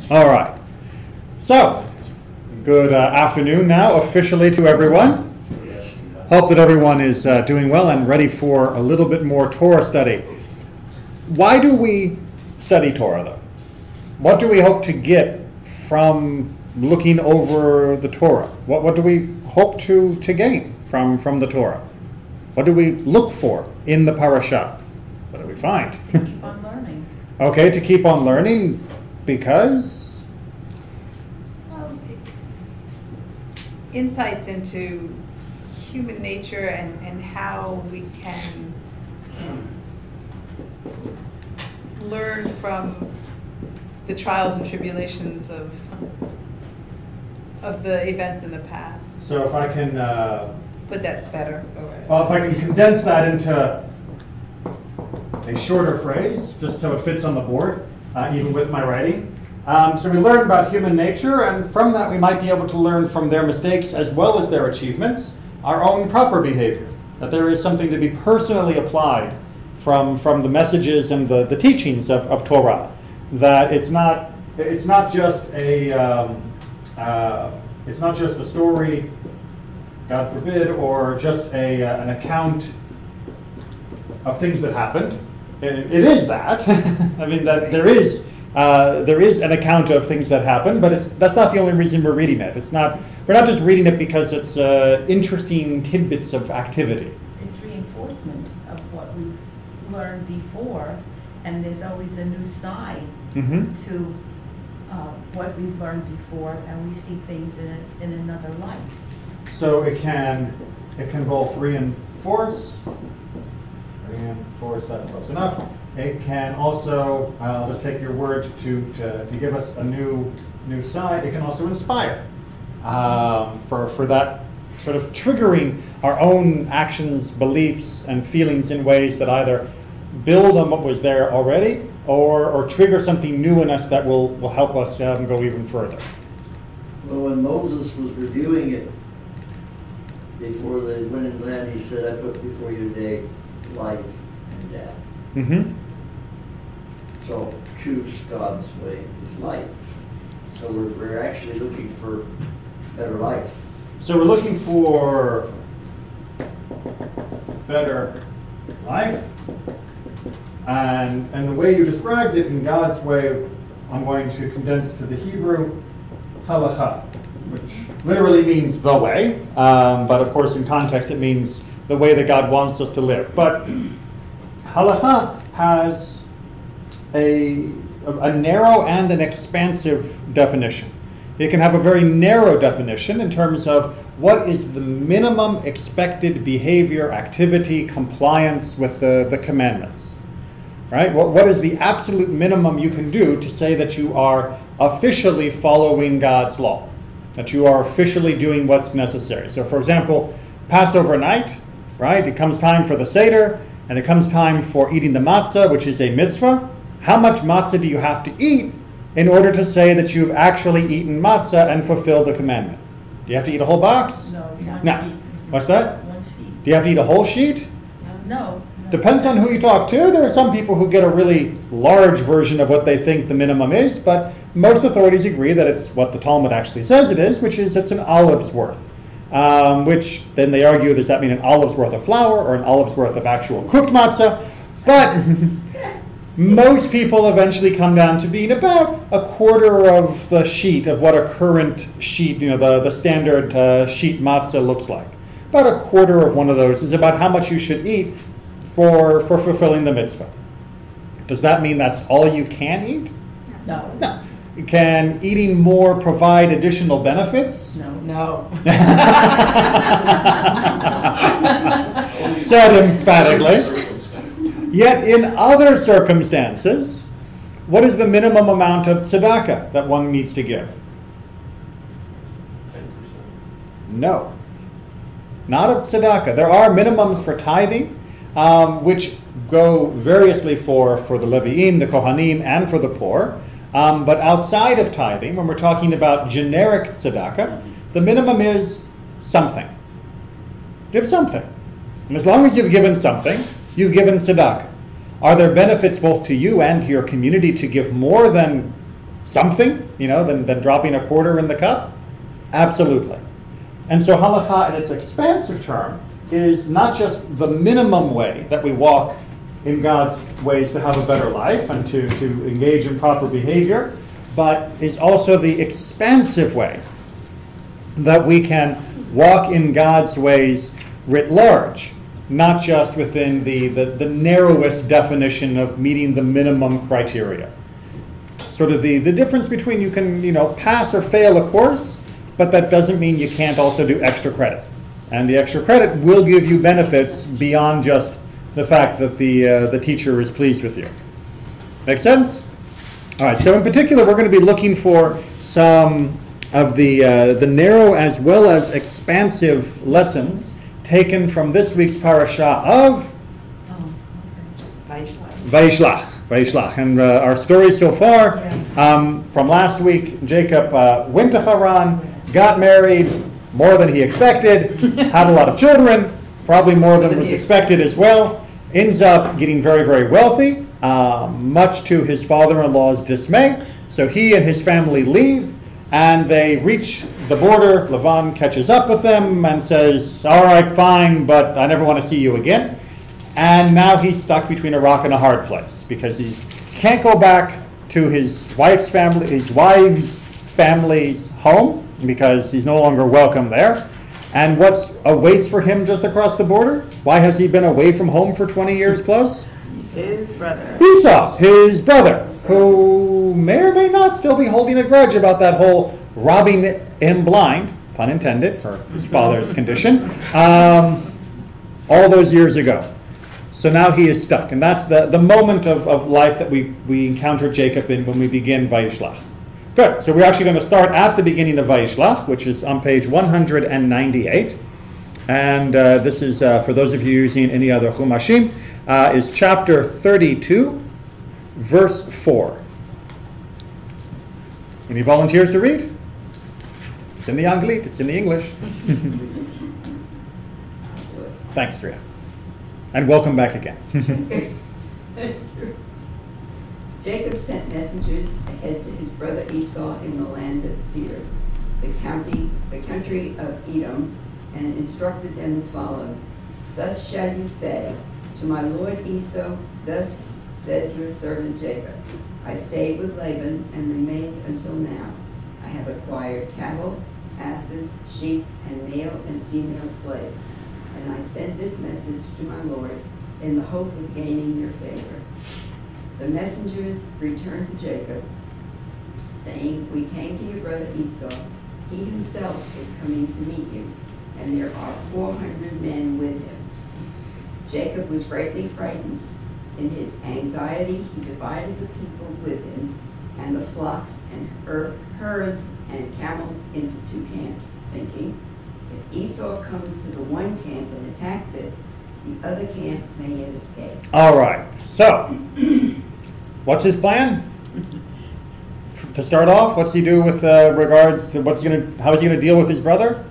All right. So, good afternoon now, officially, to everyone. Hope that everyone is doing well and ready for a little bit more Torah study. Why do we study Torah, though? What do we hope to get from looking over the Torah? What do we hope to gain from the Torah? What do we look for in the parasha? What do we find? Keep on learning. Okay, to keep on learning, because? Well, insights into human nature and how we can learn from the trials and tribulations of the events in the past. So if I can... but that's better. Well, if I can condense that into a shorter phrase, just so it fits on the board, even with my writing. So we learn about human nature, and from that we might be able to learn from their mistakes as well as their achievements, our own proper behavior. That there is something to be personally applied from the messages and the teachings of Torah. That it's not just a story, God forbid, or just an account of things that happened. It is that. I mean, that there is an account of things that happened, but that's not the only reason we're reading it. We're not just reading it because it's interesting tidbits of activity. It's reinforcement of what we've learned before, and there's always a new side to what we've learned before, and we see things in another light. So it can both reinforce, that's close enough. It can also, I'll just take your word to give us a new side. It can also inspire for that sort of triggering our own actions, beliefs, and feelings in ways that either build on what was there already or trigger something new in us that will help us go even further. Well, when Moses was reviewing it before they went in land, he said, I put before you today life and death. Mm-hmm. So choose God's way, is life. So we're actually looking for better life. So we're looking for better life. And the way you described it in God's way, I'm going to condense to the Hebrew, halakha, which literally means the way. But of course in context it means the way that God wants us to live. But halakha has a narrow and an expansive definition. It can have a very narrow definition in terms of what is the minimum expected behavior, activity, compliance with the commandments. Right? What is the absolute minimum you can do to say that you are officially following God's law? That you are officially doing what's necessary. So for example, Passover night, right? It comes time for the Seder, and it comes time for eating the matzah, which is a mitzvah. How much matzah do you have to eat in order to say that you've actually eaten matzah and fulfilled the commandment? Do you have to eat a whole box? No. What's that? One sheet. Do you have to eat a whole sheet? No. Depends on who you talk to. There are some people who get a really large version of what they think the minimum is, but most authorities agree that it's what the Talmud actually says it is, which is it's an olive's worth. Which then they argue, does that mean an olive's worth of flour or an olive's worth of actual cooked matzah? But most people eventually come down to being about a quarter of the sheet of what a current sheet, the standard sheet matzah looks like. About a quarter of one of those is about how much you should eat for fulfilling the mitzvah. Does that mean that's all you can eat? No. No. Can eating more provide additional benefits? No. Said emphatically. Yet in other circumstances, what is the minimum amount of tzedakah that one needs to give? 10%. No. Not of tzedakah. There are minimums for tithing, which go variously for the Levi'im, the Kohanim, and for the poor. But outside of tithing, when we're talking about generic tzedakah, the minimum is something. Give something. And as long as you've given something, you've given tzedakah. Are there benefits both to you and to your community to give more than something, than dropping a quarter in the cup? Absolutely. And so halakha, in its expansive term, is not just the minimum way that we walk in God's ways to have a better life and to engage in proper behavior, but is also the expansive way that we can walk in God's ways writ large, not just within the narrowest definition of meeting the minimum criteria. Sort of the difference between you can pass or fail a course, but that doesn't mean you can't also do extra credit. And the extra credit will give you benefits beyond just the fact that the teacher is pleased with you. Make sense? All right, so in particular, we're going to be looking for some of the narrow as well as expansive lessons taken from this week's parasha of Vayishlach. And our story so far, from last week, Jacob went to Haran, got married, more than he expected, had a lot of children, probably more than was expected as well, ends up getting very, very wealthy, much to his father-in-law's dismay. So he and his family leave, and they reach the border. Lavan catches up with them and says, all right, fine, but I never want to see you again. And now he's stuck between a rock and a hard place, because he can't go back to his wife's family's home, because he's no longer welcome there. And what awaits for him just across the border? Why has he been away from home for 20 years plus? His brother. Esau, his brother, who may or may not still be holding a grudge about that whole robbing him blind, pun intended, for his father's condition, all those years ago. So now he is stuck. And that's the moment of life that we encounter Jacob in when we begin Vayishlach. Good. So we're actually going to start at the beginning of Vayishlach, which is on page 198. And this is, for those of you using any other Chumashim, is chapter 32, verse 4. Any volunteers to read? It's in the Anglit, it's in the English. Thanks, Ria. And welcome back again. Jacob sent messengers ahead to his brother Esau in the land of Seir, the country of Edom, and instructed them as follows. Thus shall you say to my lord Esau, thus says your servant Jacob, I stayed with Laban and remained until now. I have acquired cattle, asses, sheep, and male and female slaves. And I sent this message to my lord in the hope of gaining your favor. The messengers returned to Jacob, saying, we came to your brother Esau. He himself is coming to meet you, and there are 400 men with him. Jacob was greatly frightened. In his anxiety, he divided the people with him, and the flocks and herds and camels into two camps, thinking, if Esau comes to the one camp and attacks it, the other camp may yet escape. All right. So, what's his plan? To start off, what's he do with regards to how is he going to deal with his brother?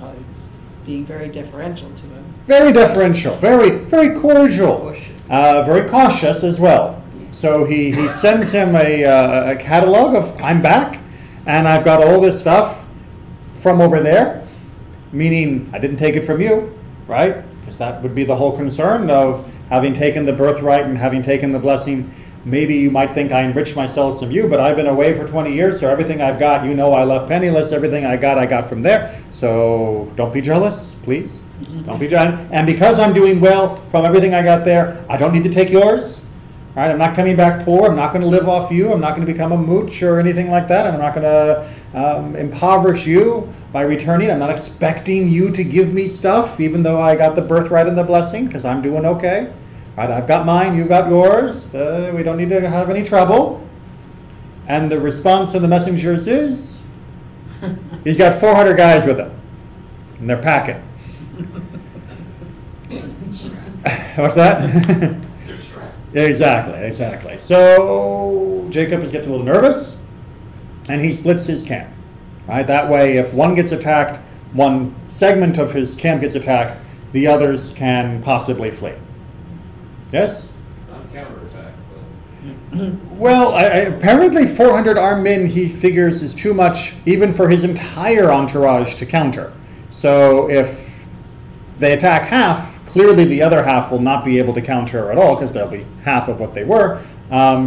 It's being very deferential to him. Very deferential, very, very cordial, very cautious as well. So he sends him a catalog of, I'm back, and I've got all this stuff from over there, meaning I didn't take it from you, right? Because that would be the whole concern of having taken the birthright and having taken the blessing. Maybe you might think I enriched myself from you, but I've been away for 20 years, so everything I've got, I left penniless. Everything I got from there. So don't be jealous, please. Don't be jealous. And because I'm doing well from everything I got there, I don't need to take yours. Right? I'm not coming back poor. I'm not going to live off you. I'm not going to become a mooch or anything like that. I'm not going to impoverish you by returning. I'm not expecting you to give me stuff, even though I got the birthright and the blessing, because I'm doing okay. Right? I've got mine. You got yours. We don't need to have any trouble. And the response of the messengers is, he's got 400 guys with him, and they're packing. What's that? Yeah, exactly. So Jacob gets a little nervous, and he splits his camp. Right? That way, if one gets attacked, one segment of his camp gets attacked, the others can possibly flee. Yes? Not counterattack, but Well, apparently 400 armed men he figures is too much even for his entire entourage to counter. So if they attack half, clearly the other half will not be able to counter at all because they'll be half of what they were.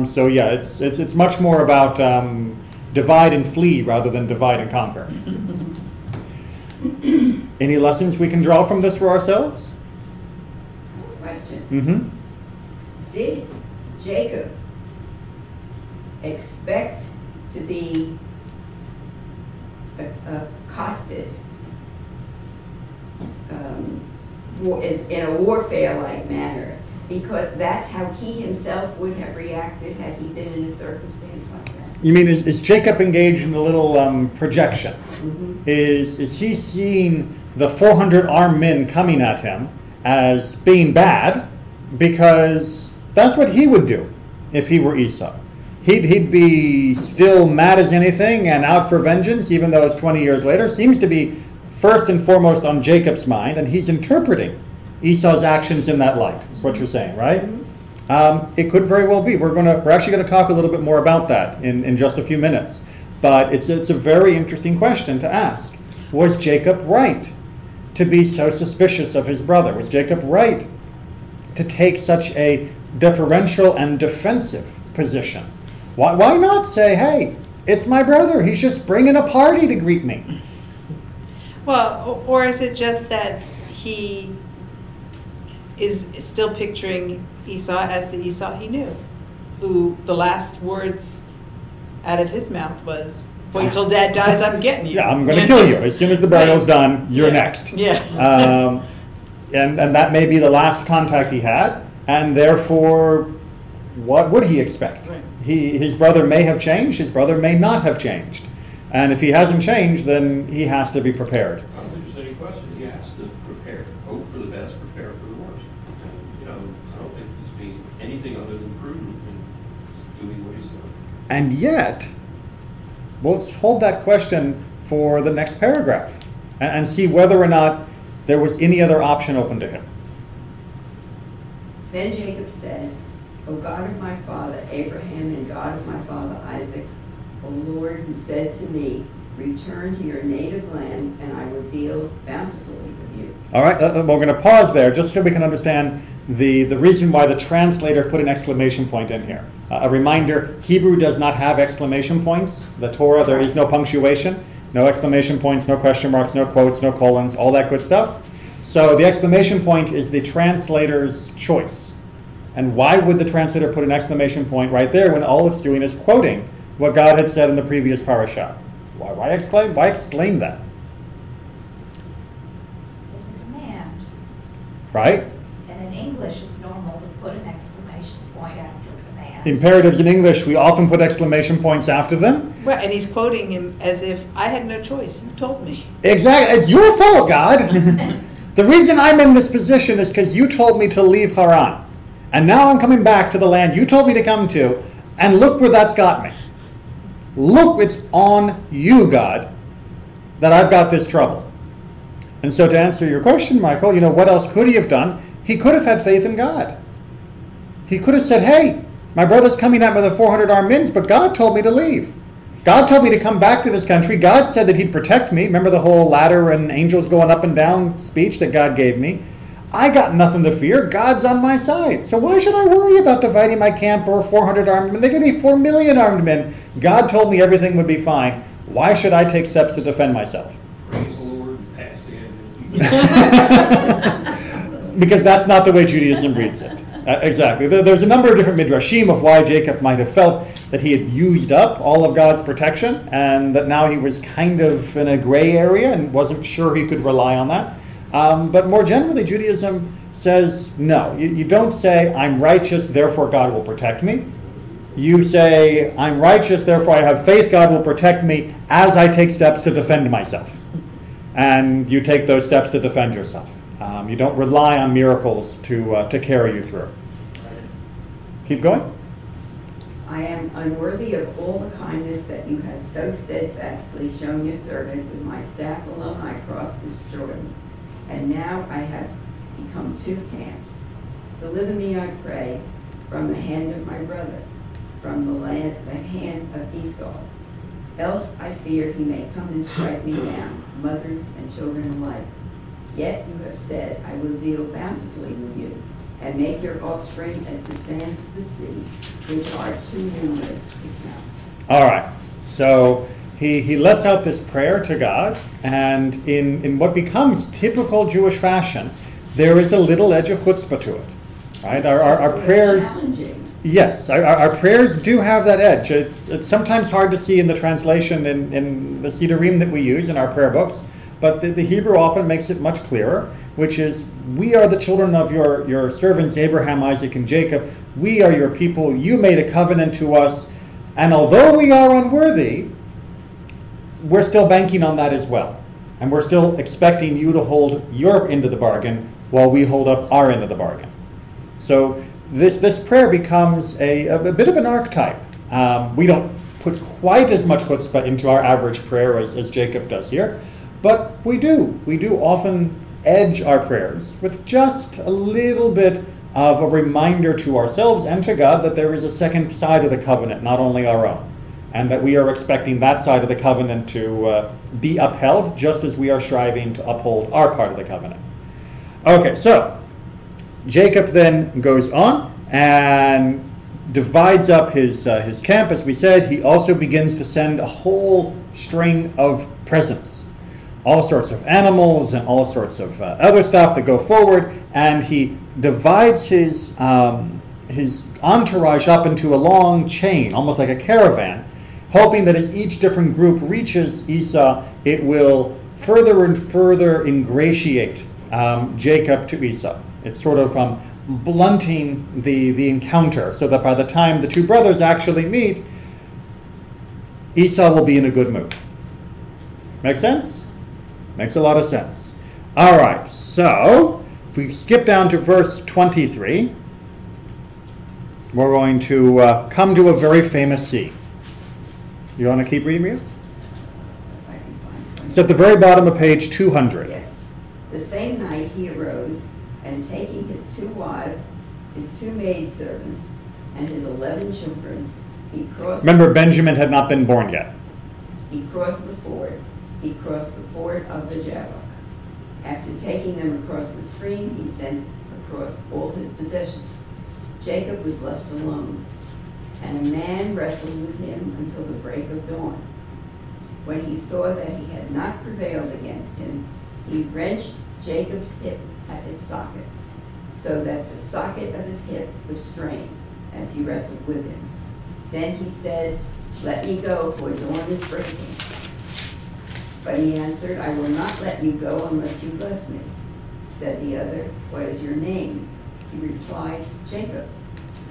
So yeah, it's much more about divide and flee rather than divide and conquer. Any lessons we can draw from this for ourselves? Question. Mm-hmm. Did Jacob expect to be accosted in a warfare-like manner, because that's how he himself would have reacted had he been in a circumstance like that? You mean, is Jacob engaged in a little projection? Mm-hmm. Is he seeing the 400 armed men coming at him as being bad because that's what he would do if he were Esau? He'd be still mad as anything and out for vengeance, even though it's 20 years later. Seems to be first and foremost on Jacob's mind, and he's interpreting Esau's actions in that light. Is what you're saying, right? Mm-hmm. It could very well be. We're actually going to talk a little bit more about that in just a few minutes. But it's a very interesting question to ask. Was Jacob right to be so suspicious of his brother? Was Jacob right to take such a deferential and defensive position? Why not say, hey, it's my brother, he's just bringing a party to greet me? Well, or is it just that he is still picturing Esau as the Esau he knew, who the last words out of his mouth was, wait till Dad dies, I'm getting you. Yeah, I'm going to kill you. As soon as the burial's done, you're next. Yeah. And that may be the last contact he had, and therefore, what would he expect? Right. His brother may have changed, his brother may not have changed. And if he hasn't changed, then he has to be prepared. I don't think there's any question. He has to prepare, hope for the best, prepare for the worst. And, I don't think he's being anything other than prudent in doing what he's doing. And yet, well, let's hold that question for the next paragraph and see whether or not there was any other option open to him. Then Jacob said, O God of my father Abraham and God of my father Isaac, O Lord, who said to me, return to your native land, and I will deal bountifully with you. All right, we're going to pause there just so we can understand the reason why the translator put an exclamation point in here. A reminder, Hebrew does not have exclamation points. The Torah, there is no punctuation, no exclamation points, no question marks, no quotes, no colons, all that good stuff. So the exclamation point is the translator's choice. And why would the translator put an exclamation point right there when all it's doing is quoting what God had said in the previous parasha? Why exclaim? Why exclaim that? It's a command. Right? And in English, it's normal to put an exclamation point after a command. Imperatives in English, we often put exclamation points after them. Right, and he's quoting him as if I had no choice. You told me. Exactly. It's your fault, God. The reason I'm in this position is because you told me to leave Haran. And now I'm coming back to the land you told me to come to, and look where that's got me. Look, it's on you, God, that I've got this trouble. And so to answer your question, Michael, what else could he have done? He could have had faith in God. He could have said, hey, my brother's coming at me with 400 armed men, but God told me to leave. God told me to come back to this country. God said that he'd protect me. Remember the whole ladder and angels going up and down speech that God gave me? I got nothing to fear. God's on my side. So why should I worry about dividing my camp over 400 armed men? They could be 4 million armed men. God told me everything would be fine. Why should I take steps to defend myself? Praise the Lord and pass the ammunition. Because that's not the way Judaism reads it. Exactly. There's a number of different midrashim of why Jacob might have felt that he had used up all of God's protection and that now he was kind of in a gray area and wasn't sure he could rely on that. But more generally, Judaism says, no, you don't say, I'm righteous, therefore God will protect me. You say, I'm righteous, therefore I have faith, God will protect me as I take steps to defend myself. And you take those steps to defend yourself. You don't rely on miracles to carry you through. Keep going. I am unworthy of all the kindness that you have so steadfastly shown your servant. With my staff alone I crossed this Jordan. And now I have become 2 camps. Deliver me, I pray, from the hand of my brother. from the hand of Esau. Else I fear he may come and strike me down, mothers and children alike. Yet you have said, I will deal bountifully with you, and make your offspring as the sands of the sea, which are too numerous to count. All right. So he lets out this prayer to God, and in what becomes typical Jewish fashion, there is a little edge of chutzpah to it. Right? Our prayers. Challenging. Yes, our prayers do have that edge. It's sometimes hard to see in the translation in the Sidurim that we use in our prayer books, but the Hebrew often makes it much clearer, which is, we are the children of your servants Abraham, Isaac, and Jacob. We are your people. You made a covenant to us, and although we are unworthy, we're still banking on that as well. And we're still expecting you to hold your end of the bargain while we hold up our end of the bargain. So this prayer becomes a bit of an archetype. We don't put quite as much chutzpah into our average prayer as Jacob does here, but we do often edge our prayers with just a little bit of a reminder to ourselves and to God that there is a second side of the covenant, not only our own, and that we are expecting that side of the covenant to be upheld just as we are striving to uphold our part of the covenant. Okay, so Jacob then goes on and divides up his camp. As we said, he also begins to send a whole string of presents, all sorts of animals and all sorts of other stuff that go forward, and he divides his entourage up into a long chain, almost like a caravan, hoping that as each different group reaches Esau, it will further and further ingratiate Jacob to Esau. It's sort of blunting the encounter, so that by the time the two brothers actually meet, Esau will be in a good mood. Make sense? Makes a lot of sense. All right, so if we skip down to verse 23, we're going to come to a very famous scene. You want to keep reading, Mia? It's at the very bottom of page 200. Yes. The same night he arose, and taking his 2 wives, his 2 maidservants, and his 11 children, he crossed... Remember, Benjamin had not been born yet. He crossed the ford. He crossed the ford of the Jabbok. After taking them across the stream, he sent across all his possessions. Jacob was left alone, and a man wrestled with him until the break of dawn. When he saw that he had not prevailed against him, he wrenched Jacob's hip at its socket, so that the socket of his hip was strained as he wrestled with him. Then he said, "Let me go, for dawn is breaking." But he answered, "I will not let you go unless you bless me." Said the other, "What is your name?" He replied, "Jacob."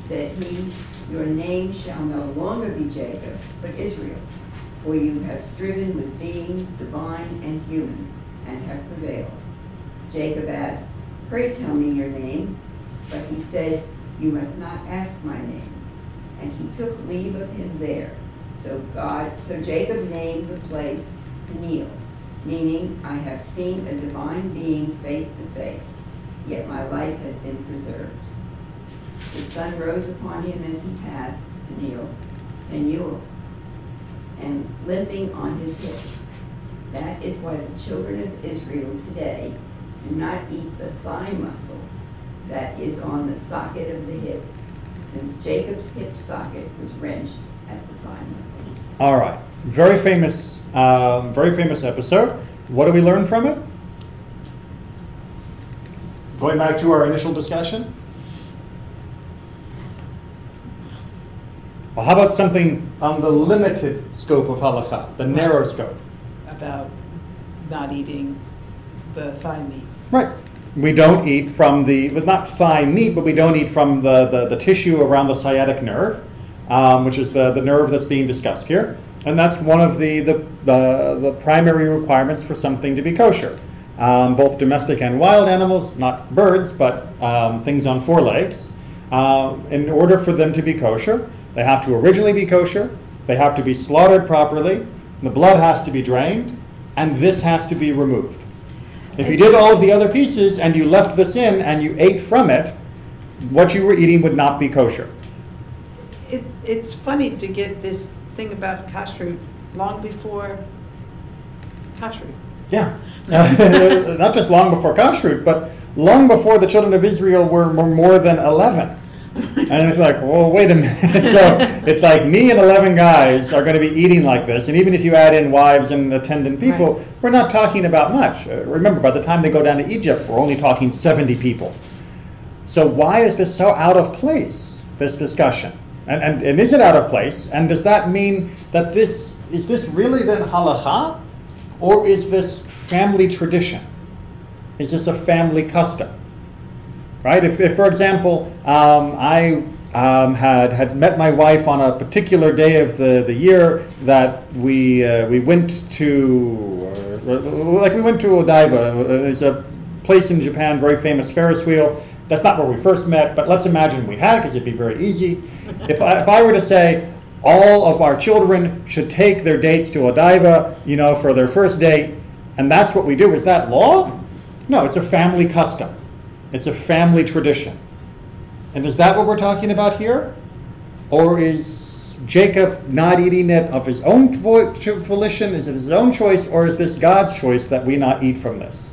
Said he, "Your name shall no longer be Jacob, but Israel, for you have striven with beings divine and human, and have prevailed." Jacob asked, "Pray tell me your name." But he said, "You must not ask my name." And he took leave of him there. So Jacob named the place Peniel, meaning, "I have seen a divine being face to face, yet my life has been preserved." The sun rose upon him as he passed Peniel, and limping on his hips. That is why the children of Israel today do not eat the thigh muscle that is on the socket of the hip, since Jacob's hip socket was wrenched at the thigh muscle. All right, very famous episode. What do we learn from it? Going back to our initial discussion. Well, how about something on the limited scope of halakha, the narrow scope? About not eating the thigh meat. Right. We don't eat from not thigh meat, but we don't eat from the tissue around the sciatic nerve, which is the nerve that's being discussed here. And that's one of the primary requirements for something to be kosher. Both domestic and wild animals, not birds, but things on 4 legs. In order for them to be kosher, they have to originally be kosher, they have to be slaughtered properly, the blood has to be drained, and this has to be removed. If you did all of the other pieces and you left this in and you ate from it, what you were eating would not be kosher. it's funny to get this thing about kashrut long before kashrut. Yeah, not just long before kashrut, but long before the children of Israel were more than 11. And it's like, well, wait a minute. So it's like me and 11 guys are going to be eating like this. And even if you add in wives and attendant people, Right. we're not talking about much. Remember, by the time they go down to Egypt, we're only talking 70 people. So why is this so out of place, this discussion? And is it out of place? And does that mean that is this really then halakha? Or is this family tradition? Is this a family custom? Right? If for example, I had met my wife on a particular day of the year that we went to, we went to Odaiba. There's a place in Japan, very famous Ferris wheel. That's not where we first met, but let's imagine we had, because it'd be very easy. If I were to say all of our children should take their dates to Odaiba, for their first date, and that's what we do, is that law? No, it's a family custom. It's a family tradition. And is that what we're talking about here? Or is Jacob not eating it of his own volition? Is it his own choice? Or is this God's choice that we not eat from this?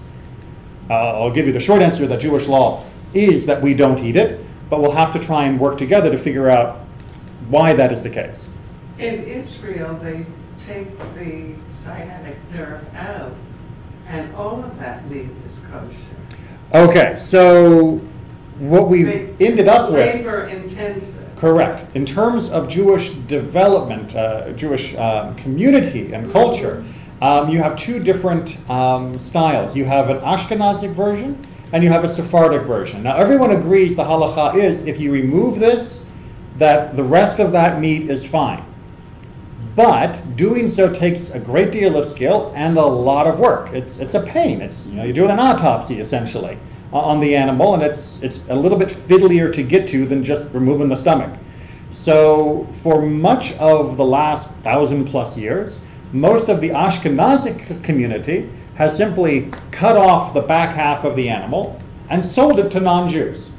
I'll give you the short answer. That Jewish law is that we don't eat it, but we'll have to try and work together to figure out why that is the case. In Israel, they take the sciatic nerve out, and all of that meat is kosher. Okay, so what we've ended up with... Labor intensive. Correct. In terms of Jewish development, Jewish community and culture, you have two different styles. You have an Ashkenazic version and you have a Sephardic version. Now everyone agrees the halakha is, if you remove this, that the rest of that meat is fine. But doing so takes a great deal of skill and a lot of work. It's a pain. It's you're doing an autopsy essentially on the animal, and it's a little bit fiddlier to get to than just removing the stomach. So for much of the last 1,000+ years, most of the Ashkenazic community has simply cut off the back half of the animal and sold it to non-Jews.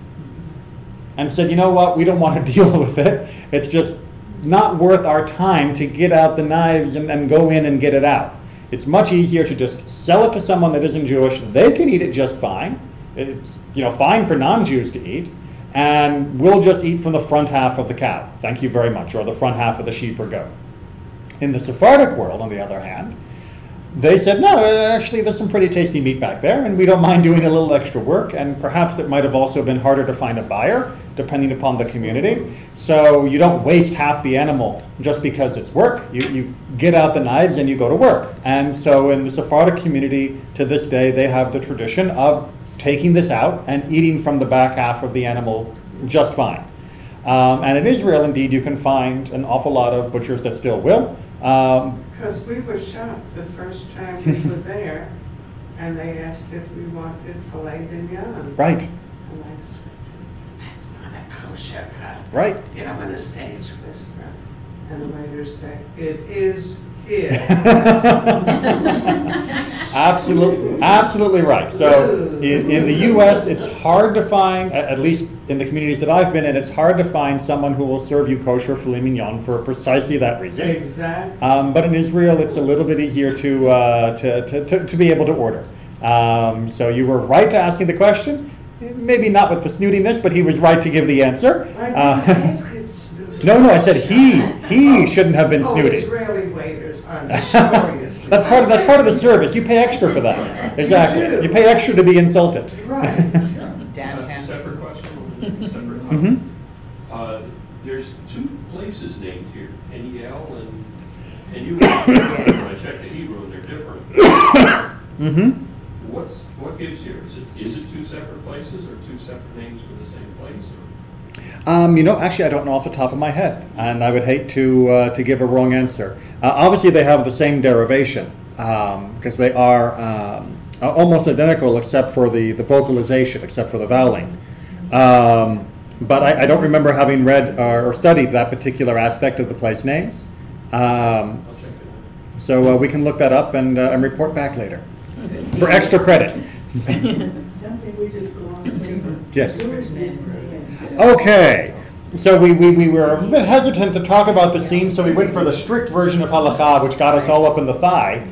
And said, you know what, we don't want to deal with it. It's just not worth our time to get out the knives and go in and get it out. It's much easier to just sell it to someone that isn't Jewish. They can eat it just fine. It's fine for non-Jews to eat. And we'll just eat from the front half of the cow. Thank you very much. Or the front half of the sheep or goat. In the Sephardic world, on the other hand, they said, no, actually there's some pretty tasty meat back there, and we don't mind doing a little extra work, and perhaps it might have also been harder to find a buyer, depending upon the community. So you don't waste half the animal just because it's work. You get out the knives and you go to work. And so in the Sephardic community, to this day, they have the tradition of taking this out and eating from the back half of the animal just fine. And in Israel, indeed, you can find an awful lot of butchers that still will. Because we were shocked the first time we were there, and they asked if we wanted filet mignon. Right. And I said, that's not a kosher cut. Right. In a stage whisper. And the waiter said, it is here. Absolutely right. So in the U.S., it's hard to find, at least in the communities that I've been in, it's hard to find someone who will serve you kosher filet mignon for precisely that reason. Exactly. But in Israel, it's a little bit easier to be able to order. So you were right to asking the question. Maybe not with the snootiness, but he was right to give the answer. I didn't ask it snooty. No, I said he shouldn't have been snooty. Israeli waiters are notoriously. That's part of the service. You pay extra for that. Exactly. You pay extra to be insulted. Right. Downtown. Separate question, separate Mhm. There's two places named here, Peniel and you. When I checked the Hebrew, they're different. Mm-hmm. What gives here? Is it two separate places or two separate names for the same place? Actually, I don't know off the top of my head, and I would hate to give a wrong answer. Obviously, they have the same derivation because they are almost identical, except for the vocalization, except for the voweling. But I don't remember having read or studied that particular aspect of the place names. So we can look that up and report back later for extra credit. Something we just glossed over. Yes. Who is this man? Okay. So we were a bit hesitant to talk about the scene, so we went for the strict version of halakha, which got us all up in the thigh.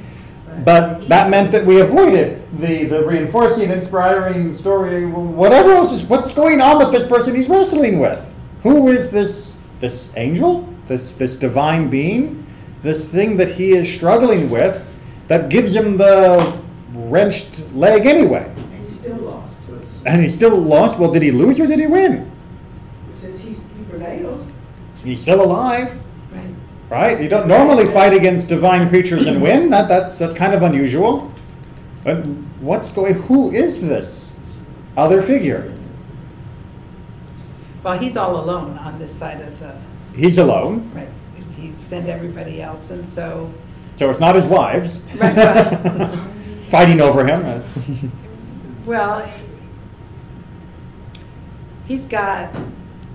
But that meant that we avoided the reinforcing, inspiring story. Whatever else is, what's going on with this person he's wrestling with? Who is this angel? This divine being? This thing that he is struggling with that gives him the wrenched leg anyway? And he's still lost. And he's still lost? Well, did he lose or did he win? It says he prevailed. He's still alive. Right. Right? You don't normally fight against divine creatures and win. That's kind of unusual. But who is this other figure? Well, he's all alone on this side of the, He's alone. right, he sent everybody else, and so, So it's not his wives right, well, fighting over him. well, he's got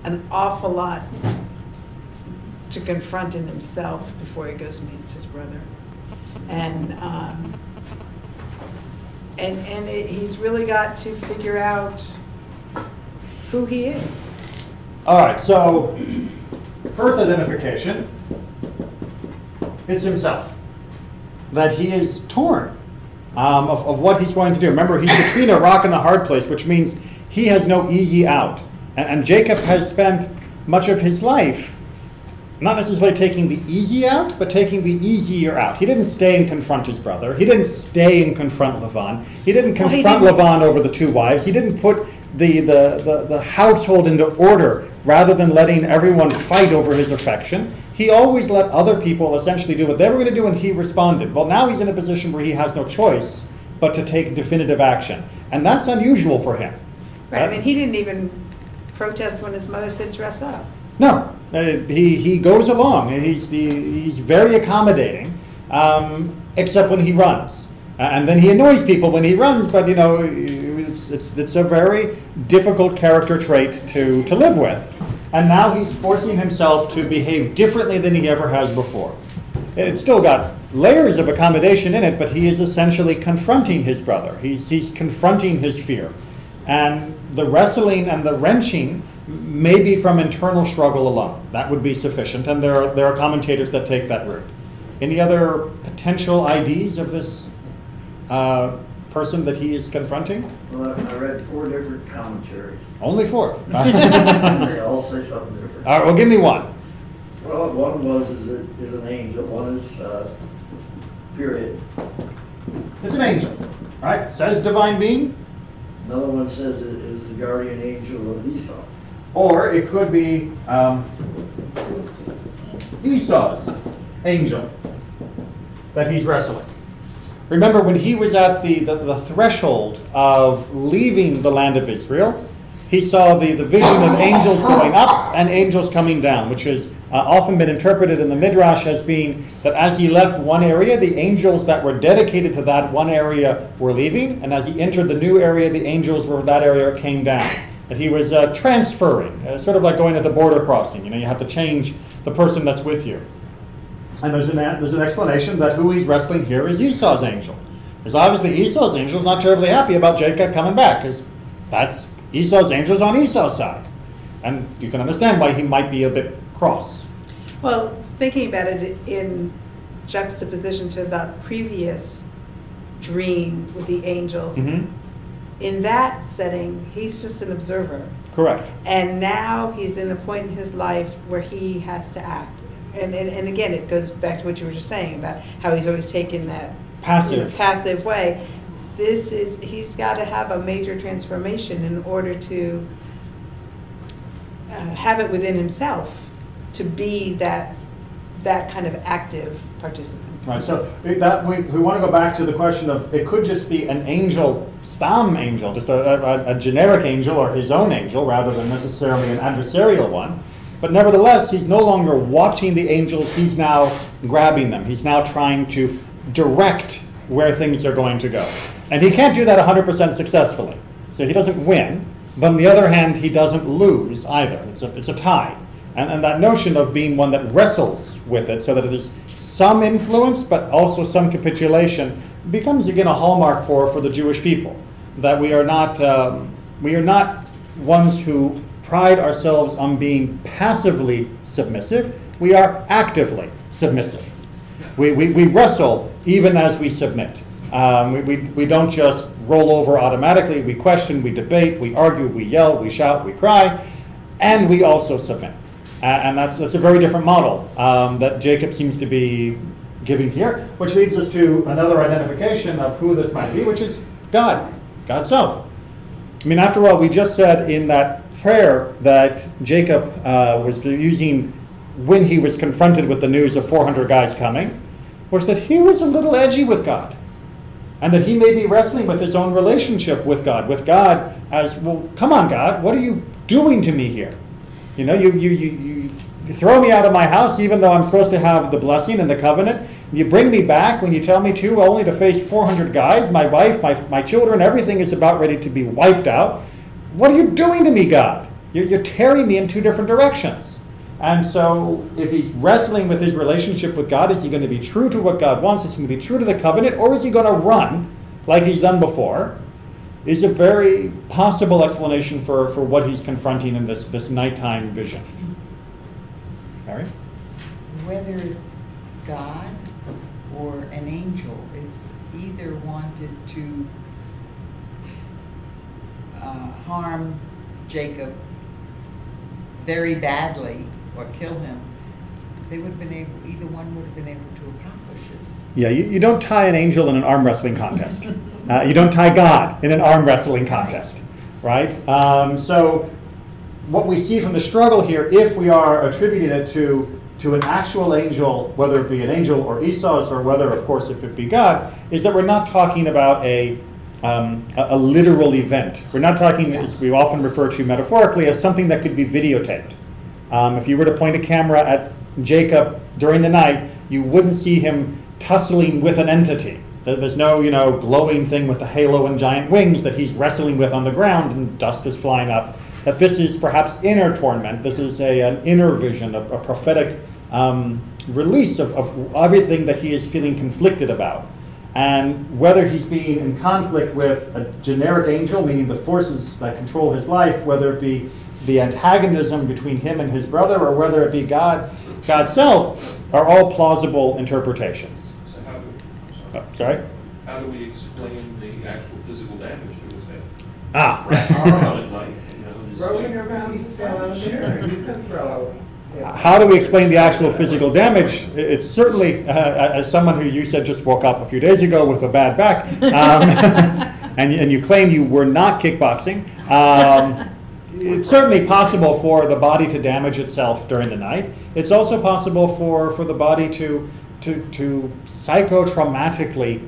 an awful lot to confront in himself before he goes meets his brother. And he's really got to figure out who he is. All right, so first identification, it's himself. That he is torn of what he's going to do. Remember, he's between a rock and a hard place, which means he has no easy out. And Jacob has spent much of his life not necessarily taking the easy out, but taking the easier out. He didn't stay and confront his brother. He didn't stay and confront Lavan. He didn't confront Lavan over the two wives. He didn't put the household into order rather than letting everyone fight over his affection. He always let other people essentially do what they were going to do, and he responded. Well, now he's in a position where he has no choice but to take definitive action. And that's unusual for him. Right, I mean, he didn't even protest when his mother said dress up. No, he goes along. He's very accommodating, except when he runs, and then he annoys people when he runs. But you know, it's a very difficult character trait to live with. And now he's forcing himself to behave differently than he ever has before. It's still got layers of accommodation in it, but he is essentially confronting his brother. He's confronting his fear, and the wrestling and the wrenching. Maybe from internal struggle alone. That would be sufficient, and there are commentators that take that route. Any other potential IDs of this person that he is confronting? Well, I read 4 different commentaries. Only 4. They all say something different. All right, well, give me one. Well, one is an angel, one is period. It's an angel, right? Says divine being. Another one says it is the guardian angel of Esau. Or it could be Esau's angel that he's wrestling. Remember, when he was at the threshold of leaving the land of Israel, he saw the vision of angels going up and angels coming down, which has often been interpreted in the Midrash as being that as he left one area, the angels that were dedicated to that one area were leaving, and as he entered the new area, the angels for that area came down. That he was transferring, sort of like going at the border crossing. You know, you have to change the person that's with you. And there's an explanation that who he's wrestling here is Esau's angel. Because obviously Esau's angel is not terribly happy about Jacob coming back, because that's Esau's angel's on Esau's side. And you can understand why he might be a bit cross. Well, thinking about it in juxtaposition to that previous dream with the angels, in that setting, he's just an observer. Correct. And now he's in a point in his life where he has to act. And again, it goes back to what you were just saying about how he's always taken that passive way. He's got to have a major transformation in order to have it within himself to be that kind of active participant. Right, so we want to go back to the question of, it could just be an angel, stam angel, just a generic angel or his own angel rather than necessarily an adversarial one. But nevertheless, he's no longer watching the angels, he's now grabbing them. He's now trying to direct where things are going to go. And he can't do that 100% successfully. So he doesn't win, but on the other hand, he doesn't lose either. It's a tie. And that notion of being one that wrestles with it so that it is some influence, but also some capitulation, becomes again a hallmark for the Jewish people. That we are not ones who pride ourselves on being passively submissive. We are actively submissive. We wrestle even as we submit. We don't just roll over automatically. We question, we debate, we argue, we yell, we shout, we cry, and we also submit. And that's a very different model that Jacob seems to be giving here, which leads us to another identification of who this might be, which is God, God's self. I mean, after all, we just said in that prayer that Jacob was using when he was confronted with the news of 400 guys coming, was that he was a little edgy with God. And that he may be wrestling with his own relationship with God as, well, come on, God, what are you doing to me here? You know, you throw me out of my house even though I'm supposed to have the blessing and the covenant. You bring me back when you tell me to, only to face 400 guys, my wife, my children, everything is about ready to be wiped out. What are you doing to me, God? You're tearing me in two different directions. And so if he's wrestling with his relationship with God, is he going to be true to what God wants? Is he going to be true to the covenant? Or is he going to run like he's done before? Is a very possible explanation for what he's confronting in this nighttime vision. Mary? Whether it's God or an angel, if either wanted to harm Jacob very badly or kill him, they would have been able, either one would have been able to accomplish this. Yeah, you don't tie an angel in an arm wrestling contest. You don't tie God in an arm wrestling contest, right? So what we see from the struggle here, if we are attributing it to an actual angel, whether it be an angel or Esau's, or whether, of course, if it be God, is that we're not talking about a literal event. We're not talking, as we often refer to metaphorically, as something that could be videotaped. If you were to point a camera at Jacob during the night, you wouldn't see him tussling with an entity. There's no, glowing thing with a halo and giant wings that he's wrestling with on the ground and dust is flying up. That this is perhaps inner torment. This is an inner vision, a prophetic release of everything that he is feeling conflicted about. And whether he's being in conflict with a generic angel, meaning the forces that control his life, whether it be the antagonism between him and his brother, or whether it be God's self, are all plausible interpretations. So Sorry? How do we explain the actual physical damage to his head? Rolling Like, around, he fell out of there. You could throw. How do we explain the actual physical damage? It's certainly, as someone who you said just woke up a few days ago with a bad back, and you claim you were not kickboxing, it's certainly possible for the body to damage itself during the night. It's also possible for the body to psychotraumatically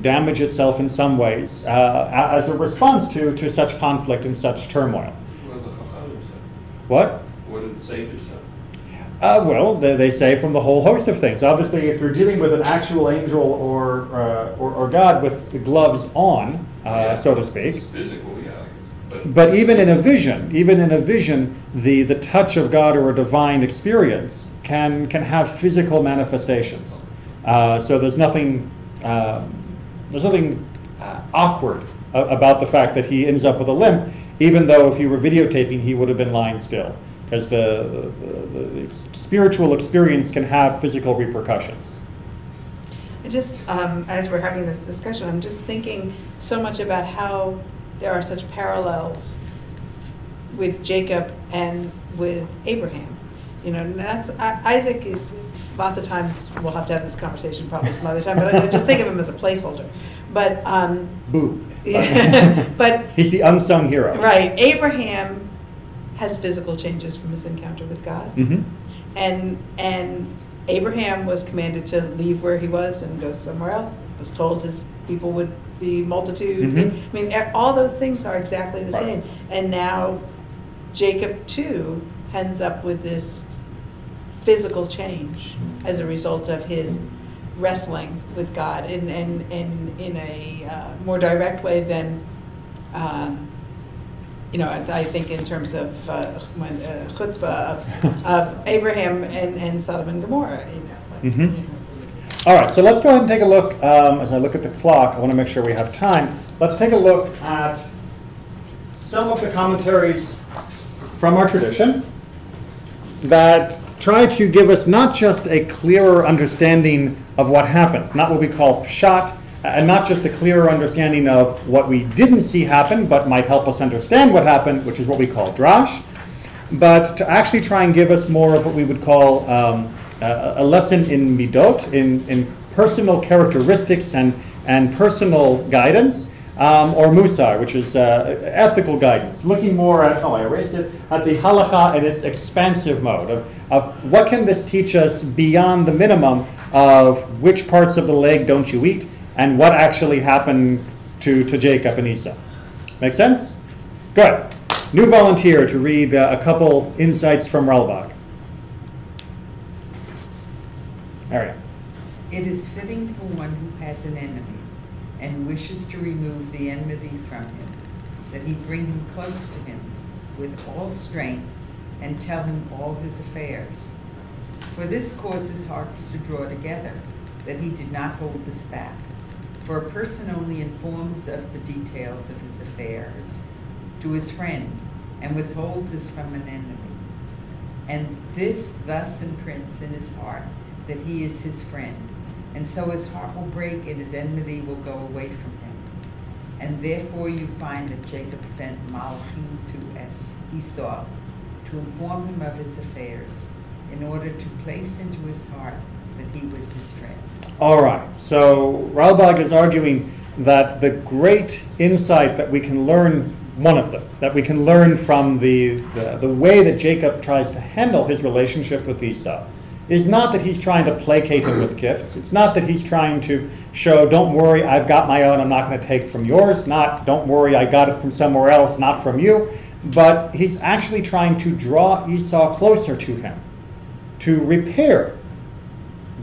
damage itself in some ways as a response to such conflict and such turmoil. What did the Chachamim say? What? What did the Savior say? Well, they say from the whole host of things. Obviously, if you're dealing with an actual angel or God with the gloves on, so to speak. It's physical, yeah. But even in a vision, the touch of God or a divine experience can have physical manifestations. So there's nothing awkward about the fact that he ends up with a limp, even though if you were videotaping, he would have been lying still, because the spiritual experience can have physical repercussions. I just, as we're having this discussion, I'm just thinking so much about how there are such parallels with Jacob and with Abraham. And that's Isaac is lots of times we'll have to have this conversation probably some other time, but I just think of him as a placeholder. But boo. Yeah, but he's the unsung hero. Right. Abraham has physical changes from his encounter with God, and Abraham was commanded to leave where he was and go somewhere else. Was told his people would be multitude. I mean, all those things are exactly the same. And now Jacob too ends up with this physical change as a result of his wrestling with God in a more direct way than I think in terms of chutzpah of Abraham and Sodom and Gomorrah. All right, so let's go ahead and take a look. As I look at the clock, I want to make sure we have time. Let's take a look at some of the commentaries from our tradition that try to give us not just a clearer understanding of what happened, not what we call pshat, and not just a clearer understanding of what we didn't see happen, but might help us understand what happened, which is what we call drash, but to actually try and give us more of what we would call a lesson in midot, in personal characteristics and personal guidance, or musar, which is ethical guidance, looking more at, oh, I erased it, at the halacha in its expansive mode of what can this teach us beyond the minimum of which parts of the leg don't you eat, and what actually happened to Jacob and Esau. Make sense? Good. New volunteer to read a couple insights from Ralbag. Ariel. It is fitting for one who has an enemy and wishes to remove the enmity from him, that he bring him close to him with all strength and tell him all his affairs. For this causes hearts to draw together, that he did not hold this back. For a person only informs of the details of his affairs to his friend and withholds this from an enemy. And this thus imprints in his heart that he is his friend. And so his heart will break and his enmity will go away from him. And therefore you find that Jacob sent Malachim to Esau to inform him of his affairs, in order to place into his heart that he was his friend. All right, so Ralbag is arguing that the great insight that we can learn, one of them, that we can learn from the way that Jacob tries to handle his relationship with Esau, is not that he's trying to placate him with gifts. It's not that he's trying to show, don't worry, I've got my own, I'm not going to take from yours. Not, don't worry, I got it from somewhere else, not from you. But he's actually trying to draw Esau closer to him, to repair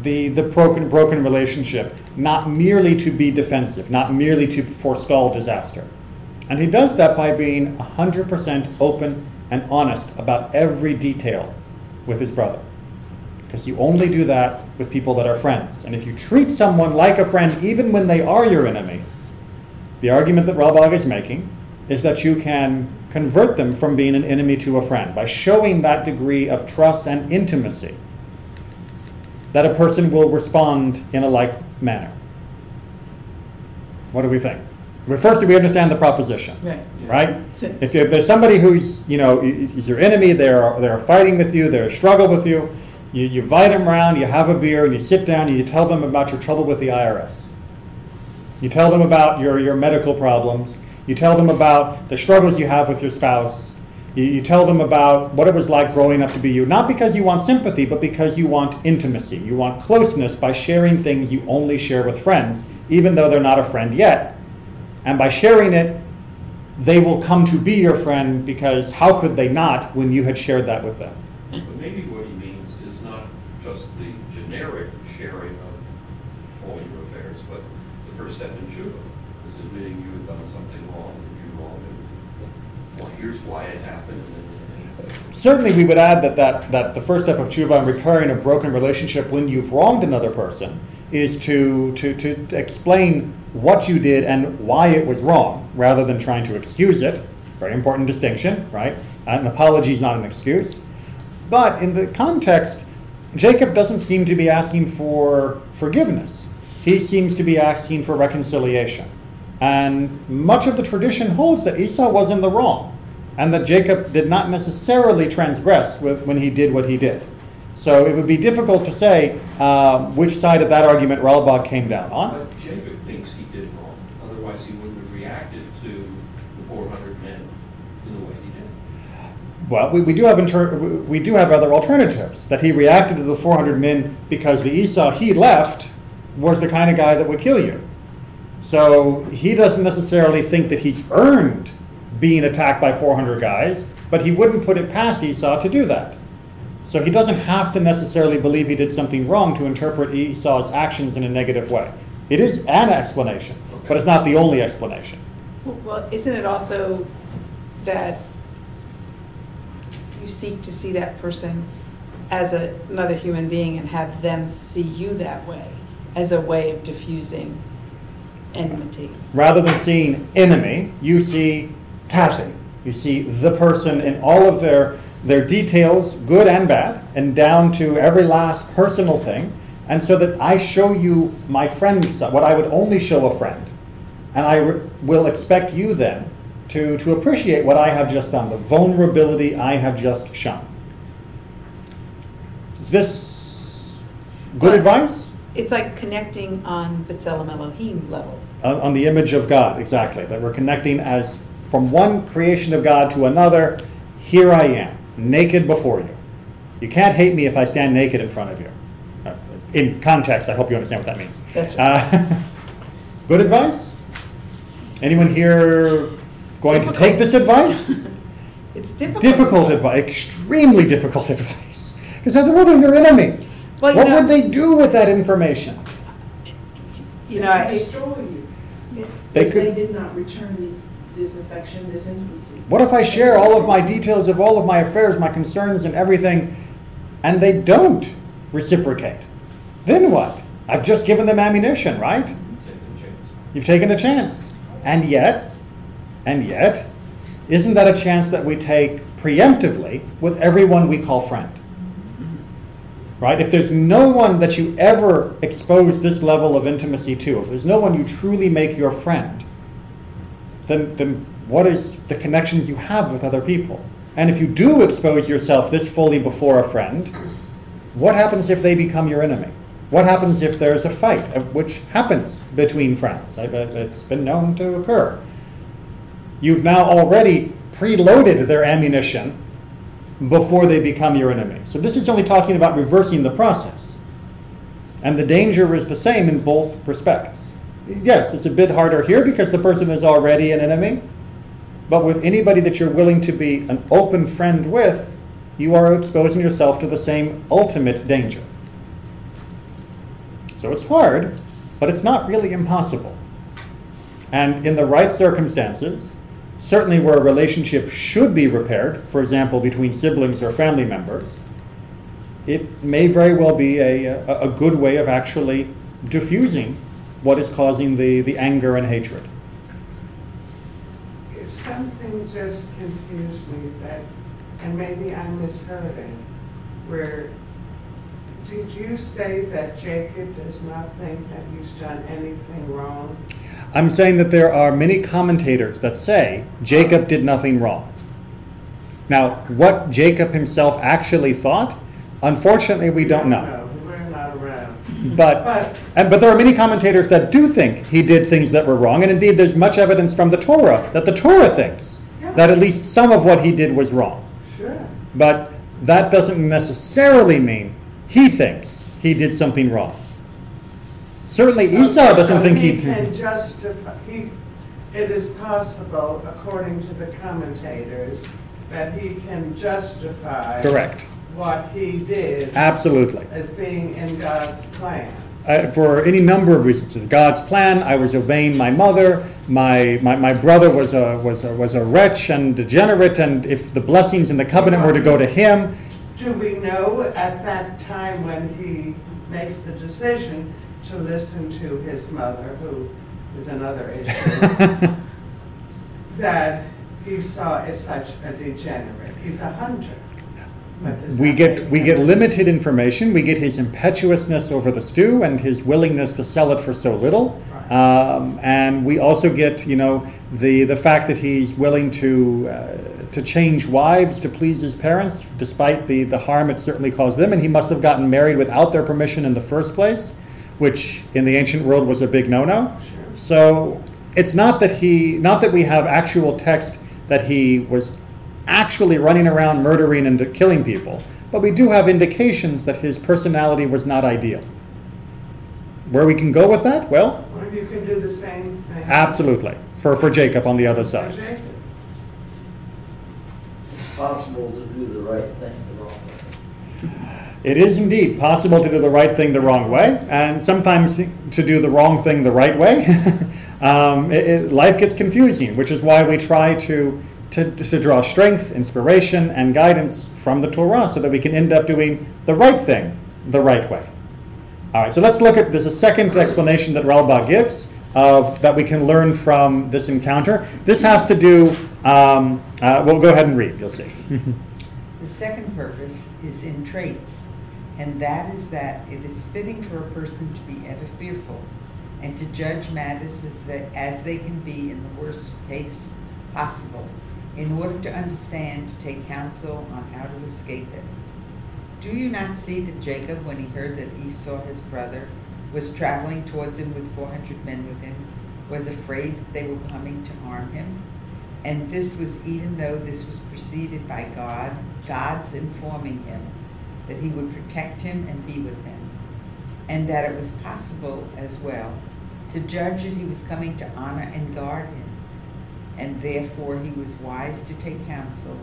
the broken relationship, not merely to be defensive, not merely to forestall disaster. And he does that by being 100% open and honest about every detail with his brother. Because you only do that with people that are friends. And if you treat someone like a friend, even when they are your enemy, the argument that Ralbag is making is that you can convert them from being an enemy to a friend by showing that degree of trust and intimacy, that a person will respond in a like manner. What do we think? Well, first, do we understand the proposition? Right? If there's somebody who's, is your enemy, they're fighting with you, they're struggle with you, you invite them around, you have a beer, and you sit down and you tell them about your trouble with the IRS. You tell them about your medical problems. You tell them about the struggles you have with your spouse. You tell them about what it was like growing up to be you, not because you want sympathy, but because you want intimacy. You want closeness by sharing things you only share with friends, even though they're not a friend yet. And by sharing it, they will come to be your friend, because how could they not when you had shared that with them? But maybe what he means is not just the generic sharing of all your affairs, but the first step in tshuva is admitting you had done something wrong, and you wrong, and well, here's why it happened. Certainly we would add that the first step of tshuva in repairing a broken relationship when you've wronged another person is to explain what you did and why it was wrong, rather than trying to excuse it. Very important distinction, right? An apology is not an excuse. But in the context, Jacob doesn't seem to be asking for forgiveness. He seems to be asking for reconciliation. And much of the tradition holds that Esau was in the wrong, and that Jacob did not necessarily transgress when he did what he did. So it would be difficult to say which side of that argument Ralbag came down on. But Jacob thinks he did wrong. Otherwise he wouldn't have reacted to the 400 men in the way he did. Well, we do have other alternatives. That he reacted to the 400 men because the Esau he left was the kind of guy that would kill you. So he doesn't necessarily think that he's earned being attacked by 400 guys, but he wouldn't put it past Esau to do that. So he doesn't have to necessarily believe he did something wrong to interpret Esau's actions in a negative way. It is an explanation, but it's not the only explanation. Well, isn't it also that you seek to see that person as another human being and have them see you that way, as a way of diffusing enmity? Rather than seeing enemy, you see Kathy. You see the person in all of their details, good and bad, and down to every last personal thing. And so that I show you my friend, what I would only show a friend. And I will expect you then to appreciate what I have just done, the vulnerability I have just shown. Is this good advice? It's like connecting on B'Tselem Elohim level. On the image of God, exactly. That we're connecting as from one creation of God to another. Here I am, naked before you. You can't hate me if I stand naked in front of you. In context, I hope you understand what that means. That's right. Good advice? Anyone here going to take this advice? It's difficult. Difficult advice, extremely difficult advice. Because that's well, they're your enemy. Well, what would they do with that information? You know, They could destroy you. They If could. they did not return this affection, this intimacy. What if I share all of my details of all of my affairs, my concerns and everything, and they don't reciprocate? Then what? I've just given them ammunition, right? Take the chance. You've taken a chance. And yet, isn't that a chance that we take preemptively with everyone we call friend? Right? If there's no one that you ever expose this level of intimacy to, if there's no one you truly make your friend, then what is the connections you have with other people? And if you do expose yourself this fully before a friend, what happens if they become your enemy? What happens if there's a fight, which happens between friends? It's been known to occur. You've now already preloaded their ammunition before they become your enemy. So this is only talking about reversing the process. And the danger is the same in both respects. Yes, it's a bit harder here because the person is already an enemy. But with anybody that you're willing to be an open friend with, you are exposing yourself to the same ultimate danger. So it's hard, but it's not really impossible. And in the right circumstances, certainly where a relationship should be repaired, for example, between siblings or family members, it may very well be a good way of actually diffusing what is causing the anger and hatred. Something just confused me that, and maybe I misheard it, where did you say that Jacob does not think that he's done anything wrong? I'm saying that there are many commentators that say Jacob did nothing wrong. Now, what Jacob himself actually thought, unfortunately, we don't know. No, we're not around. But there are many commentators that do think he did things that were wrong, and indeed there's much evidence from the Torah that the Torah thinks that at least some of what he did was wrong. Sure. But that doesn't necessarily mean he thinks he did something wrong. Certainly Esau doesn't think he can justify. It is possible, according to the commentators, that he can justify correct what he did absolutely as being in God's plan. For any number of reasons. In God's plan, I was obeying my mother. My brother was a wretch and degenerate, and if the blessings in the covenant were to go to him. Do we know at that time when he makes the decision to listen to his mother, who is another issue, that Esau is such a degenerate? He's a hunter. We get limited information. We get his impetuousness over the stew and his willingness to sell it for so little. Right. And we also get, the fact that he's willing to change wives to please his parents, despite the harm it certainly caused them. And he must have gotten married without their permission in the first place, which in the ancient world was a big no-no. Sure. So it's not that we have actual text that he was actually running around murdering and killing people, but we do have indications that his personality was not ideal. Where we can go with that? Well, or you can do the same thing. Absolutely, for Jacob on the other side. It's possible to do the right thing the wrong way. It is indeed possible to do the right thing the wrong way, and sometimes to do the wrong thing the right way. Life gets confusing, which is why we try to draw strength, inspiration, and guidance from the Torah so that we can end up doing the right thing the right way. All right, so let's look at, there's a second explanation that Ralbach gives that we can learn from this encounter. This has to do We'll go ahead and read, you'll see. The second purpose is in traits, and that is that it is fitting for a person to be ever fearful, and to judge matters as they can be in the worst case possible, in order to understand, to take counsel on how to escape it. Do you not see that Jacob, when he heard that Esau, his brother, was traveling towards him with 400 men with him, was afraid that they were coming to harm him? And this was even though this was preceded by God's informing him that he would protect him and be with him, and that it was possible as well to judge that he was coming to honor and guard him, and therefore he was wise to take counsel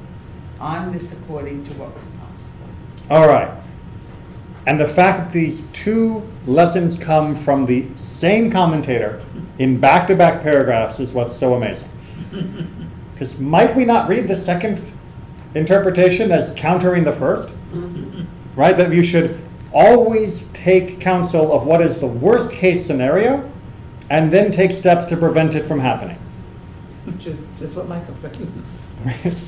on this according to what was possible. All right. And the fact that these two lessons come from the same commentator in back-to-back paragraphs is what's so amazing. Because might we not read the second interpretation as countering the first? Right? That you should always take counsel of what is the worst case scenario and then take steps to prevent it from happening. Which is just what Michael said.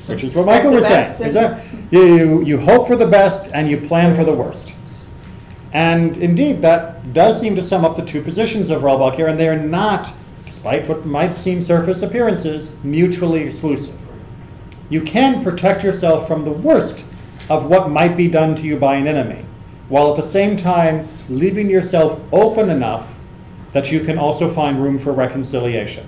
Which is what Michael was saying. You hope for the best and you plan for the worst. And indeed, that does seem to sum up the two positions of Ralbach here, and they are not, despite what might seem surface appearances, mutually exclusive. You can protect yourself from the worst of what might be done to you by an enemy, while at the same time leaving yourself open enough that you can also find room for reconciliation.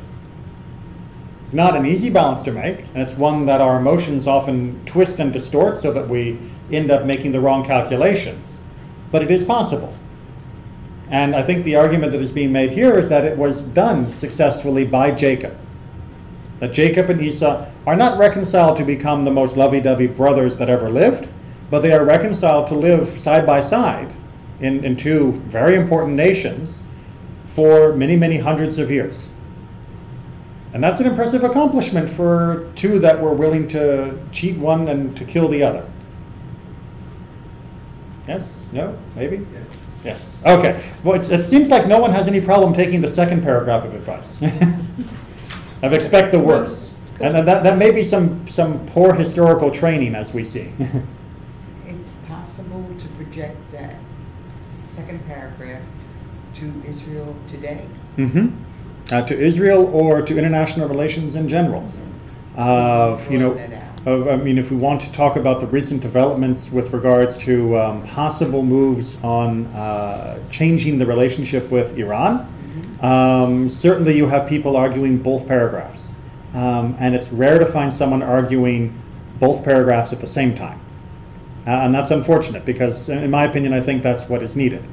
It's not an easy balance to make, and it's one that our emotions often twist and distort so that we end up making the wrong calculations. But it is possible. And I think the argument that is being made here is that it was done successfully by Jacob. That Jacob and Esau are not reconciled to become the most lovey-dovey brothers that ever lived, but they are reconciled to live side by side in two very important nations for many, many hundreds of years. And that's an impressive accomplishment for two that were willing to cheat one and to kill the other. Yes? No? Maybe? Yes. Okay. Well, it seems like no one has any problem taking the second paragraph of advice. Of expect the worst. And that may be some poor historical training, as we see. It's possible to project that second paragraph to Israel today. Mm-hmm. To Israel or to international relations in general. If we want to talk about the recent developments with regards to possible moves on changing the relationship with Iran, certainly you have people arguing both paragraphs. And it's rare to find someone arguing both paragraphs at the same time. And that's unfortunate because, in my opinion, I think that's what is needed,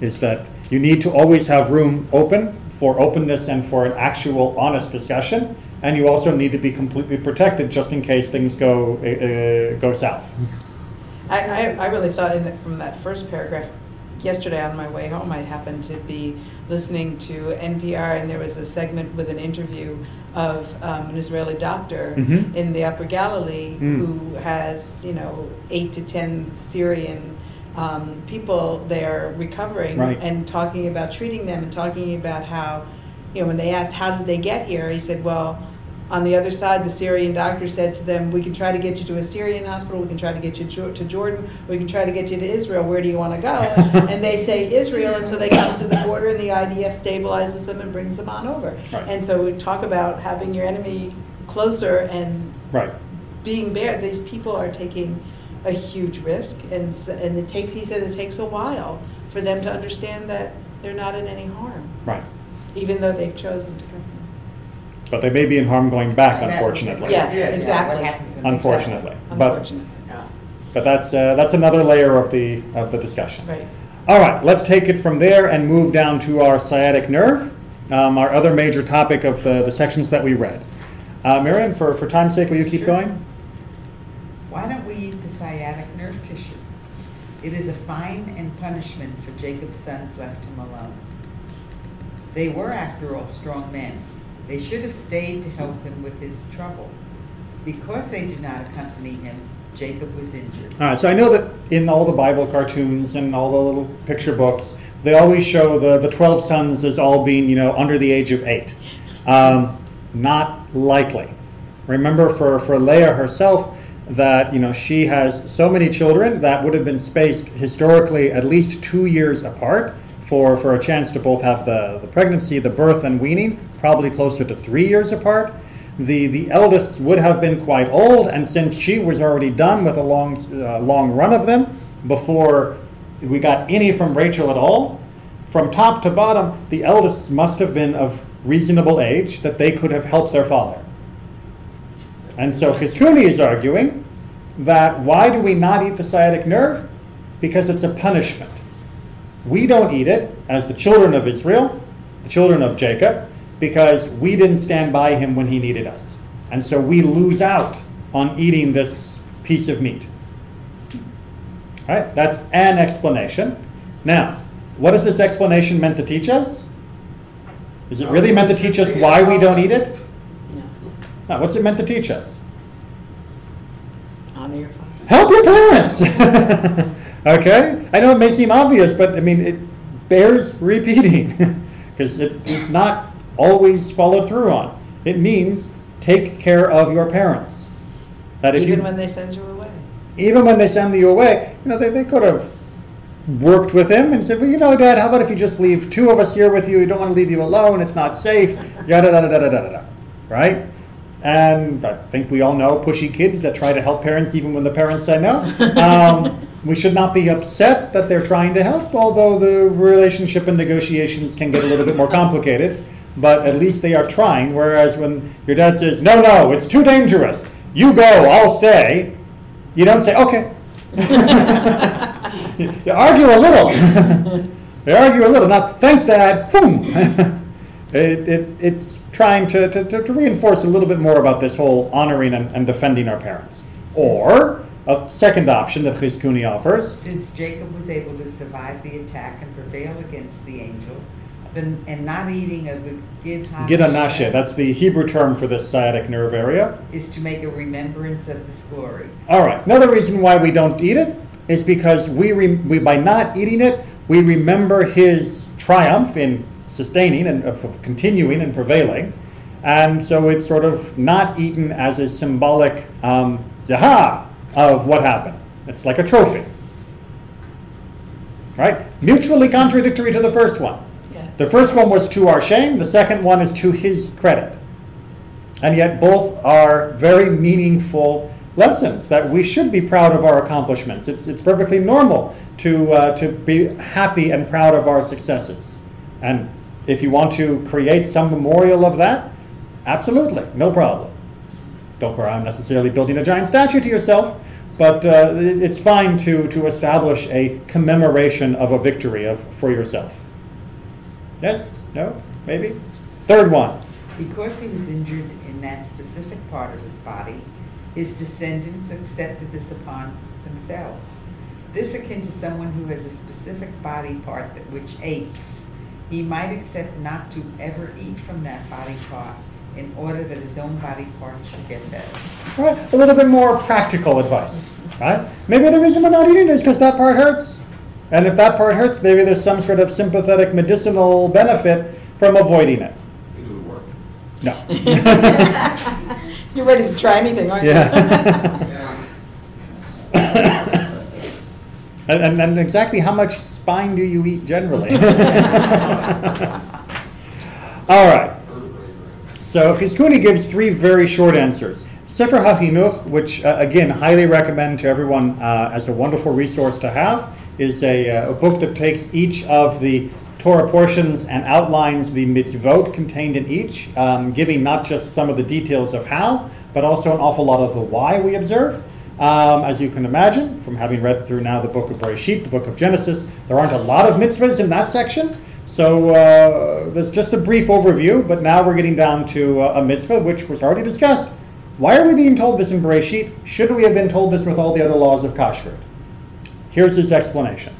is that you need to always have room open for openness and for an actual honest discussion, and you also need to be completely protected just in case things go south. I really thought from that first paragraph, yesterday on my way home, I happened to be listening to NPR, and there was a segment with an interview of an Israeli doctor in the Upper Galilee who has, 8 to 10 Syrian people there recovering, right, and talking about treating them and talking about how, when they asked how did they get here, he said, well, on the other side, the Syrian doctor said to them, we can try to get you to a Syrian hospital, we can try to get you to Jordan, or we can try to get you to Israel, where do you want to go? And they say Israel, and so they come to the border and the IDF stabilizes them and brings them on over. Right. And so we talk about having your enemy closer and being bare. These people are taking a huge risk, and he said it takes a while for them to understand that they're not in any harm. Right. Even though they've chosen to come. But they may be in harm going back, unfortunately. Yes, exactly. Unfortunately. Unfortunately. But that's another layer of the discussion. Right. All right, let's take it from there and move down to our sciatic nerve, our other major topic of the sections that we read. Marian, for time's sake, will you keep going? Why don't we eat the sciatic nerve tissue? It is a fine and punishment for Jacob's sons left him alone. They were, after all, strong men. They should have stayed to help him with his trouble. Because they did not accompany him, Jacob was injured. All right, so I know that in all the Bible cartoons and all the little picture books, they always show the 12 sons as all being, under the age of 8. Not likely. Remember for Leah herself that, you know, she has so many children that would have been spaced historically at least 2 years apart for a chance to both have the pregnancy, the birth, and weaning, probably closer to 3 years apart. The eldest would have been quite old, and since she was already done with a long run of them before we got any from Rachel at all, from top to bottom, the eldest must have been of reasonable age that they could have helped their father. And so Chizkuni is arguing that why do we not eat the sciatic nerve? Because it's a punishment. We don't eat it as the children of Israel, the children of Jacob, because we didn't stand by him when he needed us. And so we lose out on eating this piece of meat. All right, that's an explanation. Now, what is this explanation meant to teach us? Is it really meant to teach us why we don't eat it? No, what's it meant to teach us? Honor your father. Help your parents! Okay? I know it may seem obvious, but I mean, it bears repeating because it is not always followed through on. It means take care of your parents. That if Even when they send you away. Even when they send you away, you know, they could have worked with him and said, well, you know, Dad, how about if you just leave 2 of us here with you? We don't want to leave you alone. It's not safe. Yada, da, da, da, da, da, da. Right? And I think we all know pushy kids that try to help parents even when the parents say no. We should not be upset that they're trying to help, although the relationship and negotiations can get a little bit more complicated. But at least they are trying, whereas when your dad says, no, no, it's too dangerous. You go, I'll stay. You don't say, okay. You argue a little. You argue a little. Not, thanks, Dad. Boom. It's trying to reinforce a little bit more about this whole honoring and defending our parents. Or a second option that Chizkuni offers. Since Jacob was able to survive the attack and prevail against the angel, and not eating of the Gid Hanasheh, that's the Hebrew term for this sciatic nerve area, is to make a remembrance of this glory. All right. Another reason why we don't eat it is because we by not eating it, we remember his triumph in sustaining and of continuing and prevailing, and so it's sort of not eaten as a symbolic yaha of what happened. It's like a trophy, right? Mutually contradictory to the first one. Yes. The first one was to our shame. The second one is to his credit, and yet both are very meaningful lessons that we should be proud of our accomplishments. It's perfectly normal to be happy and proud of our successes. And if you want to create some memorial of that, absolutely, no problem. Don't go around necessarily building a giant statue to yourself, but it's fine to establish a commemoration of a victory for yourself. Yes? No? Maybe? Third one. Because he was injured in that specific part of his body, his descendants accepted this upon themselves. This akin to someone who has a specific body part which aches. He might accept not to ever eat from that body part in order that his own body part should get better. Right, a little bit more practical advice, right? Maybe the reason we're not eating is because that part hurts. And if that part hurts, maybe there's some sort of sympathetic medicinal benefit from avoiding it. It would work. No. You're ready to try anything, aren't you? Yeah. and exactly how much spine do you eat generally? All right. So Chizkuni gives 3 very short answers. Sefer HaChinuch, which again, highly recommend to everyone as a wonderful resource to have, is a book that takes each of the Torah portions and outlines the mitzvot contained in each, giving not just some of the details of how, but also an awful lot of the why we observe. As you can imagine, from having read through now the book of Bereshit, the book of Genesis, there aren't a lot of mitzvahs in that section. So there's just a brief overview, but now we're getting down to a mitzvah, which was already discussed. Why are we being told this in Bereshit? Shouldn't we have been told this with all the other laws of kashrut? Here's his explanation.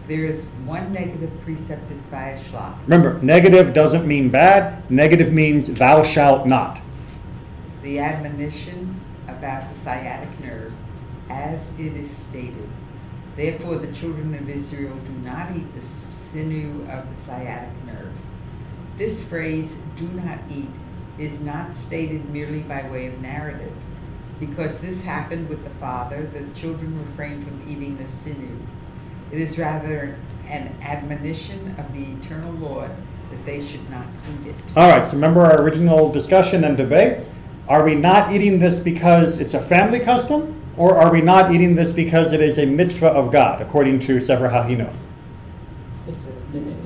There is one negative precept in Vayishlach. Remember, negative doesn't mean bad. Negative means thou shalt not. The admonition about the sciatic nerve, as it is stated. Therefore the children of Israel do not eat the sinew of the sciatic nerve. This phrase, do not eat, is not stated merely by way of narrative. Because this happened with the father, the children refrained from eating the sinew. It is rather an admonition of the eternal Lord that they should not eat it. All right, so remember our original discussion and debate? Are we not eating this because it's a family custom? Or are we not eating this because it is a mitzvah of God, according to Sefer HaHinuch?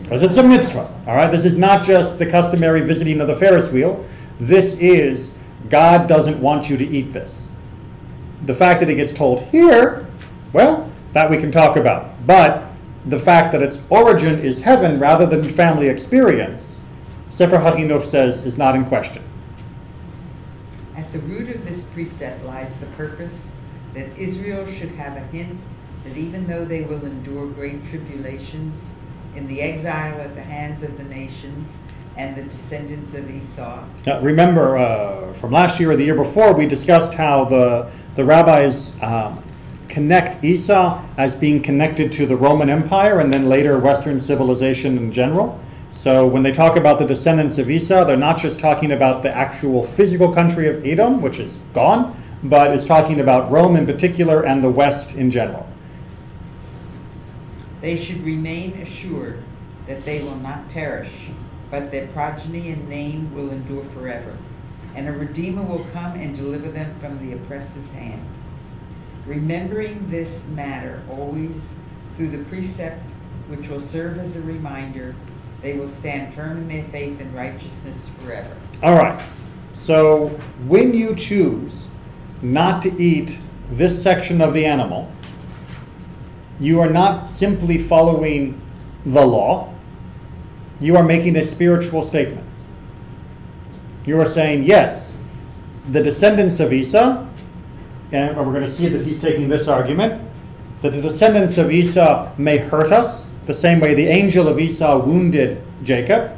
Because it's a mitzvah. All right, this is not just the customary visiting of the Ferris wheel. This is, God doesn't want you to eat this. The fact that it gets told here, well, that we can talk about. But the fact that its origin is heaven rather than family experience, Sefer HaChinuch says, is not in question. At the root of this precept lies the purpose that Israel should have a hint that even though they will endure great tribulations in the exile at the hands of the nations and the descendants of Esau. Now, remember, from last year or the year before, we discussed how the rabbis connect Esau as being connected to the Roman Empire and then later Western civilization in general. So when they talk about the descendants of Esau, they're not just talking about the actual physical country of Edom, which is gone, but is talking about Rome in particular and the West in general. They should remain assured that they will not perish, but their progeny and name will endure forever, and a Redeemer will come and deliver them from the oppressor's hand. Remembering this matter always through the precept which will serve as a reminder, they will stand firm in their faith and righteousness forever. All right, so when you choose not to eat this section of the animal, you are not simply following the law, you are making a spiritual statement. You are saying, yes, the descendants of Esau, and we're going to see that he's taking this argument, that the descendants of Esau may hurt us, the same way the angel of Esau wounded Jacob,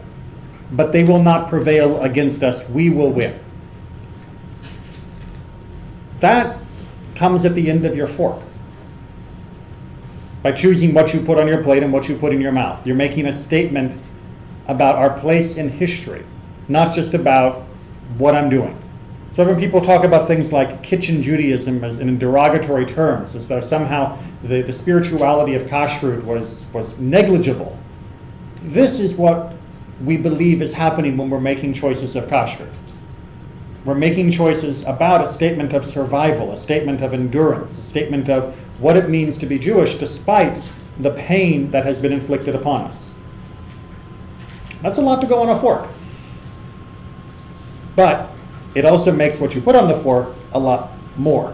but they will not prevail against us, we will win. That comes at the end of your fork. By choosing what you put on your plate and what you put in your mouth. You're making a statement about our place in history, not just about what I'm doing. So when people talk about things like kitchen Judaism in derogatory terms, as though somehow the spirituality of kashrut was negligible, this is what we believe is happening when we're making choices of kashrut. We're making choices about a statement of survival, a statement of endurance, a statement of what it means to be Jewish despite the pain that has been inflicted upon us. That's a lot to go on a fork. But it also makes what you put on the fork a lot more.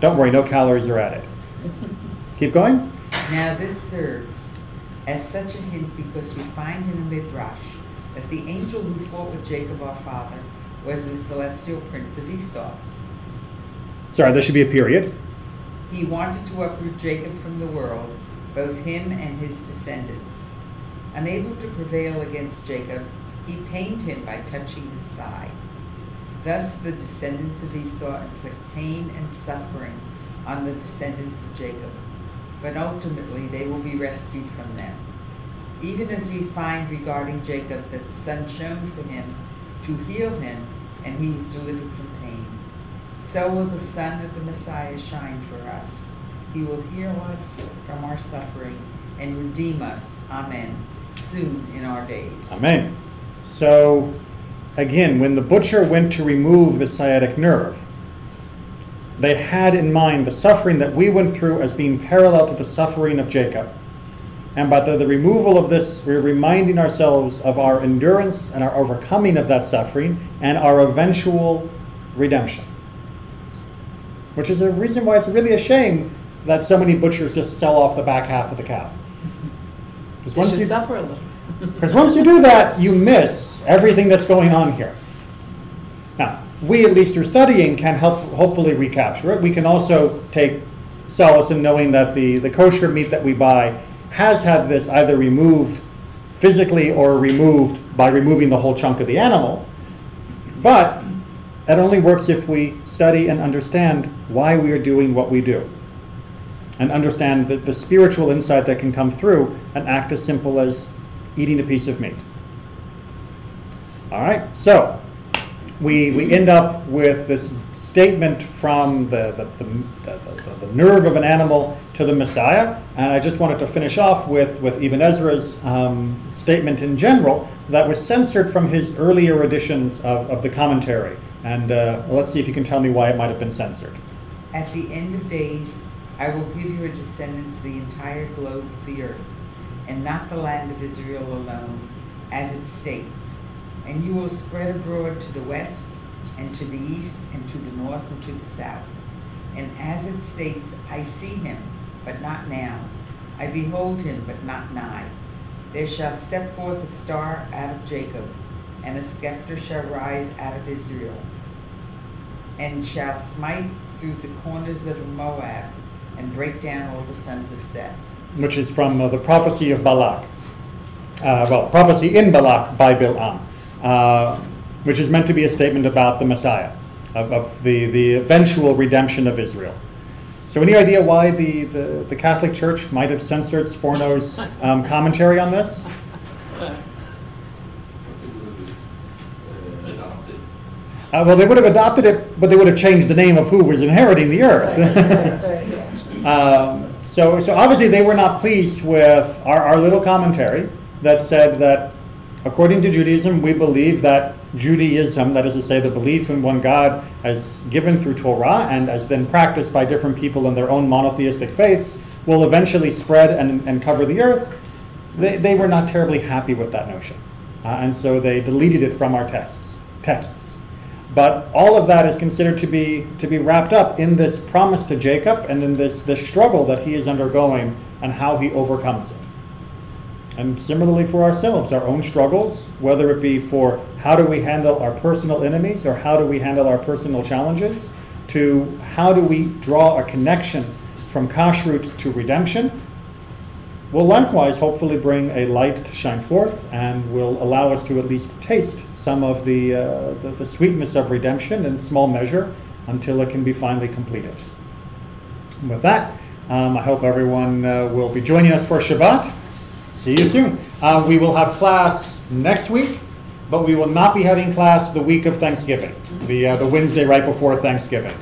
Don't worry, no calories are added. Keep going. Now this serves as such a hint because we find in the Midrash that the angel who fought with Jacob our father was the celestial prince of Esau. Sorry, there should be a period. He wanted to uproot Jacob from the world, both him and his descendants. Unable to prevail against Jacob, he pained him by touching his thigh. Thus the descendants of Esau inflict pain and suffering on the descendants of Jacob, but ultimately they will be rescued from them. Even as we find regarding Jacob that the sun shone for him to heal him, and he was delivered from pain, so will the Son of the Messiah shine for us. He will heal us from our suffering and redeem us, amen, soon in our days. Amen. So, again, when the butcher went to remove the sciatic nerve, they had in mind the suffering that we went through as being parallel to the suffering of Jacob. And by the removal of this, we're reminding ourselves of our endurance and our overcoming of that suffering and our eventual redemption. Which is a reason why it's really a shame that so many butchers just sell off the back half of the cow. You should suffer a little. Because once you do that, you miss everything that's going on here. Now, we, at least through studying, can hopefully recapture it. We can also take solace in knowing that the kosher meat that we buy has had this either removed physically or removed by removing the whole chunk of the animal. But it only works if we study and understand why we are doing what we do. And understand the spiritual insight that can come through an act as simple as eating a piece of meat. All right, so we end up with this statement from the nerve of an animal to the Messiah. And I just wanted to finish off with Ibn Ezra's statement in general that was censored from his earlier editions of the commentary. And let's see if you can tell me why it might have been censored. At the end of days, I will give your descendants the entire globe of the earth, and not the land of Israel alone, as it states. And you will spread abroad to the west, and to the east, and to the north, and to the south. And as it states, I see him, but not now. I behold him, but not nigh. There shall step forth a star out of Jacob, and a scepter shall rise out of Israel, and shall smite through the corners of Moab, and break down all the sons of Seth. Which is from the prophecy of Balak. Prophecy in Balak by Bil'am. Which is meant to be a statement about the Messiah, of the eventual redemption of Israel. So any idea why the Catholic Church might have censored Sforno's commentary on this? Adopted. Well, they would have adopted it, but they would have changed the name of who was inheriting the earth. So obviously they were not pleased with our little commentary that said that according to Judaism, we believe that Judaism, that is to say the belief in one God as given through Torah and as then practiced by different people in their own monotheistic faiths, will eventually spread and cover the earth. They were not terribly happy with that notion. And so they deleted it from our texts. But all of that is considered to be wrapped up in this promise to Jacob and in this struggle that he is undergoing and how he overcomes it. And similarly for ourselves, our own struggles, whether it be for how do we handle our personal enemies or how do we handle our personal challenges, to how do we draw a connection from kashrut to redemption, will likewise hopefully bring a light to shine forth and will allow us to at least taste some of the sweetness of redemption in small measure until it can be finally completed. And with that, I hope everyone will be joining us for Shabbat. See you soon. We will have class next week, but we will not be having class the week of Thanksgiving, the Wednesday right before Thanksgiving.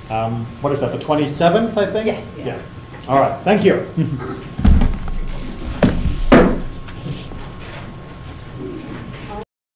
What is that, the 27th, I think? Yes. Yeah. All right, thank you.